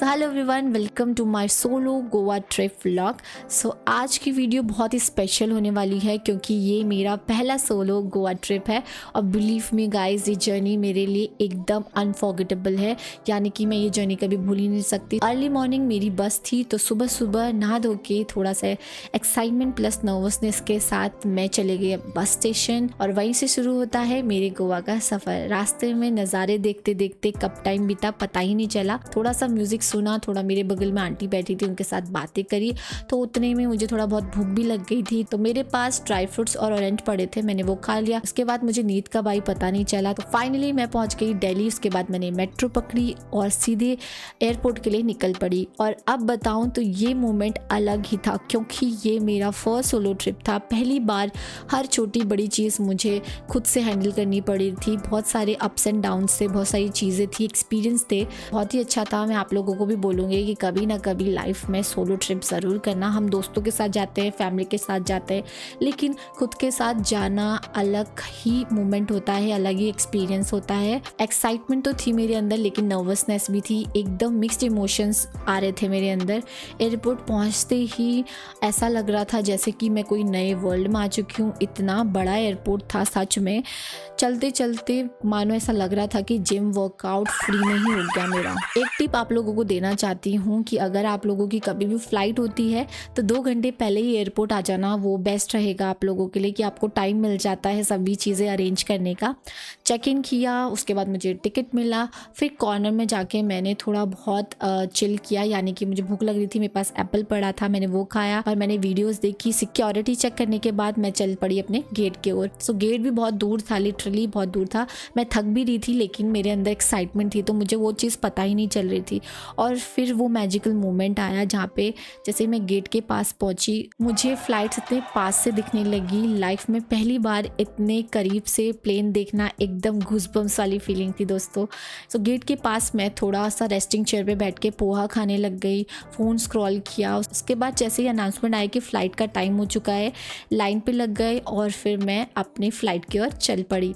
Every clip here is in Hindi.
So hello everyone, welcome to my solo Goa trip vlog. So आज की वीडियो बहुत ही स्पेशल होने वाली है क्योंकि ये मेरा पहला सोलो गोवा ट्रिप है और बिलीव मी गाइस, ये जर्नी मेरे लिए एकदम अनफॉरगेटेबल है। यानी कि मैं ये जर्नी कभी भूल ही नहीं सकती। अर्ली मॉर्निंग मेरी बस थी तो सुबह सुबह नहा धो के थोड़ा सा एक्साइटमेंट प्लस नर्वसनेस के साथ मैं चले गई बस स्टेशन और वहीं से शुरू होता है मेरे गोवा का सफ़र। रास्ते में नज़ारे देखते देखते कब टाइम बीता पता ही नहीं चला। थोड़ा सा म्यूज़िक सुना, थोड़ा मेरे बगल में आंटी बैठी थी उनके साथ बातें करी, तो उतने में मुझे थोड़ा बहुत भूख भी लग गई थी। तो मेरे पास ड्राई फ्रूट्स और ऑरेंज पड़े थे, मैंने वो खा लिया। उसके बाद मुझे नींद कब आई पता नहीं चला। तो फाइनली मैं पहुंच गई दिल्ली। उसके बाद मैंने मेट्रो पकड़ी और सीधे एयरपोर्ट के लिए निकल पड़ी। और अब बताऊं तो ये मोमेंट अलग ही था क्योंकि ये मेरा फर्स्ट सोलो ट्रिप था। पहली बार हर छोटी बड़ी चीज़ मुझे खुद से हैंडल करनी पड़ी थी। बहुत सारे अप्स एंड डाउन्स थे, बहुत सारी चीज़ें थी, एक्सपीरियंस थे, बहुत ही अच्छा था। मैं आप लोगों को भी बोलूँगी कि कभी ना कभी लाइफ में सोलो ट्रिप ज़रूर करना। हम दोस्तों के साथ जाते हैं, फैमिली के साथ जाते हैं, लेकिन खुद के साथ जाना अलग ही मोमेंट होता है, अलग ही एक्सपीरियंस होता है। एक्साइटमेंट तो थी मेरे अंदर लेकिन नर्वसनेस भी थी, एकदम मिक्स्ड इमोशंस आ रहे थे मेरे अंदर। एयरपोर्ट पहुंचते ही ऐसा लग रहा था जैसे कि मैं कोई नए वर्ल्ड में आ चुकी हूँ। इतना बड़ा एयरपोर्ट था सच में। चलते चलते मानो ऐसा लग रहा था कि जिम वर्कआउट फ्री में ही हो गया मेरा। एक टिप आप लोगों को देना चाहती हूँ कि अगर आप लोगों की कभी भी फ्लाइट होती है तो 2 घंटे पहले ही एयरपोर्ट आ जाना, वो बेस्ट रहेगा आप लोगों के लिए कि आपको टाइम मिल जाता है सभी चीज़ें अरेंज करने का। चेक इन किया, उसके बाद मुझे टिकट मिला। फिर कॉर्नर में जाके मैंने थोड़ा बहुत चिल किया, यानी कि मुझे भूख लग रही थी, मेरे पास एप्पल पड़ा था, मैंने वो खाया और मैंने वीडियोज़ देखी। सिक्योरिटी चेक करने के बाद मैं चल पड़ी अपने गेट की ओर। सो गेट भी बहुत दूर था, लिटरली बहुत दूर था। मैं थक भी रही थी लेकिन मेरे अंदर एक्साइटमेंट थी तो मुझे वो चीज़ पता ही नहीं चल रही थी। और फिर वो मैजिकल मोमेंट आया जहाँ पे जैसे मैं गेट के पास पहुँची, मुझे फ्लाइट्स इतने पास से दिखने लगी। लाइफ में पहली बार इतने करीब से प्लेन देखना एकदम गूज़बम्स वाली फीलिंग थी दोस्तों। सो गेट के पास मैं थोड़ा सा रेस्टिंग चेयर पे बैठ के पोहा खाने लग गई, फ़ोन स्क्रॉल किया। उसके बाद जैसे ही अनाउंसमेंट आया कि फ़्लाइट का टाइम हो चुका है, लाइन पे लग गए और फिर मैं अपनी फ़्लाइट की ओर चल पड़ी।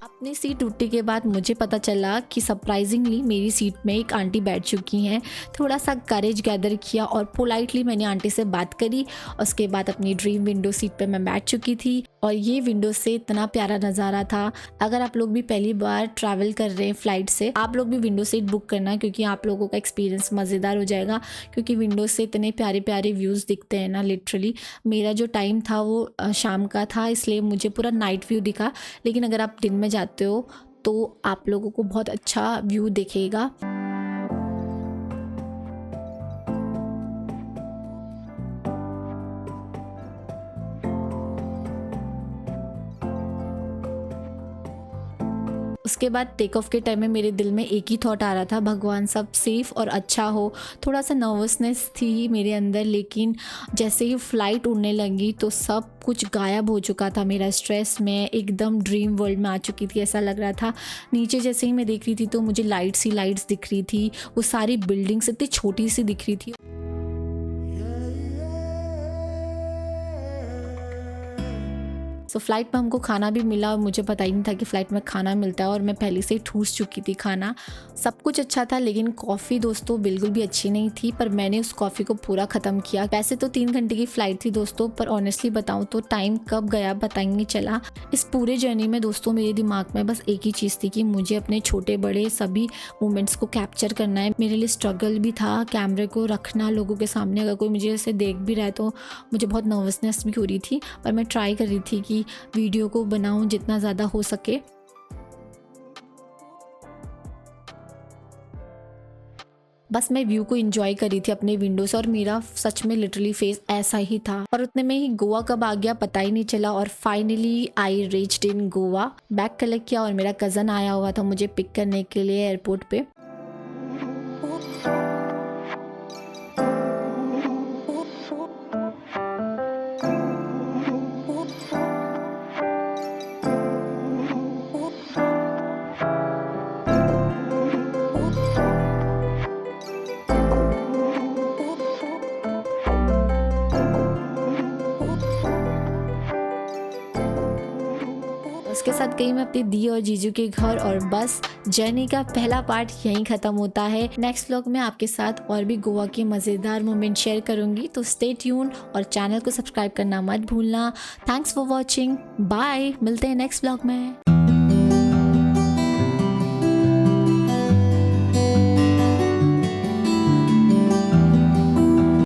अपनी सीट टूटने के बाद मुझे पता चला कि सरप्राइजिंगली मेरी सीट में एक आंटी बैठ चुकी हैं। थोड़ा सा करेज गैदर किया और पोलाइटली मैंने आंटी से बात करी। उसके बाद अपनी ड्रीम विंडो सीट पे मैं बैठ चुकी थी और ये विंडो से इतना प्यारा नज़ारा था। अगर आप लोग भी पहली बार ट्रैवल कर रहे हैं फ़्लाइट से, आप लोग भी विंडो सीट बुक करना क्योंकि आप लोगों का एक्सपीरियंस मज़ेदार हो जाएगा। क्योंकि विंडो से इतने प्यारे प्यारे व्यूज़ दिखते हैं ना, लिटरली। मेरा जो टाइम था वो शाम का था, इसलिए मुझे पूरा नाइट व्यू दिखा। लेकिन अगर आप दिन में जाते हो तो आप लोगों को बहुत अच्छा व्यू दिखेगा। उसके बाद टेक ऑफ के टाइम में मेरे दिल में एक ही थॉट आ रहा था, भगवान सब सेफ़ और अच्छा हो। थोड़ा सा नर्वसनेस थी मेरे अंदर, लेकिन जैसे ही फ़्लाइट उड़ने लगी तो सब कुछ गायब हो चुका था। मेरा स्ट्रेस, मैं एकदम ड्रीम वर्ल्ड में आ चुकी थी, ऐसा लग रहा था। नीचे जैसे ही मैं देख रही थी तो मुझे लाइट्स ही लाइट्स दिख रही थी। वो सारी बिल्डिंग्स इतनी छोटी सी दिख रही थी। सो फ्लाइट में हमको खाना भी मिला और मुझे पता ही नहीं था कि फ़्लाइट में खाना मिलता है और मैं पहले से ही ठूस चुकी थी खाना। सब कुछ अच्छा था लेकिन कॉफ़ी दोस्तों बिल्कुल भी अच्छी नहीं थी, पर मैंने उस कॉफ़ी को पूरा ख़त्म किया। वैसे तो 3 घंटे की फ़्लाइट थी दोस्तों, पर ऑनेस्टली बताऊँ तो टाइम कब गया पता ही नहीं चला। इस पूरे जर्नी में दोस्तों मेरे दिमाग में बस एक ही चीज़ थी कि मुझे अपने छोटे बड़े सभी मोमेंट्स को कैप्चर करना है। मेरे लिए स्ट्रगल भी था कैमरे को रखना लोगों के सामने। अगर कोई मुझे ऐसे देख भी रहा है तो मुझे बहुत नर्वसनेस भी हो रही थी, पर मैं ट्राई कर रही थी कि वीडियो को बनाऊं जितना ज़्यादा हो सके। बस मैं व्यू को एंजॉय कर रही थी अपने विंडो से और मेरा सच में लिटरली फेस ऐसा ही था। और उतने में ही गोवा कब आ गया पता ही नहीं चला और finally I reached in Goa. Bag collect किया और मेरा कज़न आया हुआ था मुझे पिक करने के लिए एयरपोर्ट पे। उसके साथ गई मैं अपनी दी और जीजू के घर और बस जर्नी का पहला पार्ट यहीं ख़त्म होता है। नेक्स्ट व्लॉग में आपके साथ और भी गोवा के मज़ेदार मोमेंट शेयर करूँगी, तो स्टे ट्यून और चैनल को सब्सक्राइब करना मत भूलना। थैंक्स फॉर वॉचिंग, बाय, मिलते हैं नेक्स्ट व्लॉग में।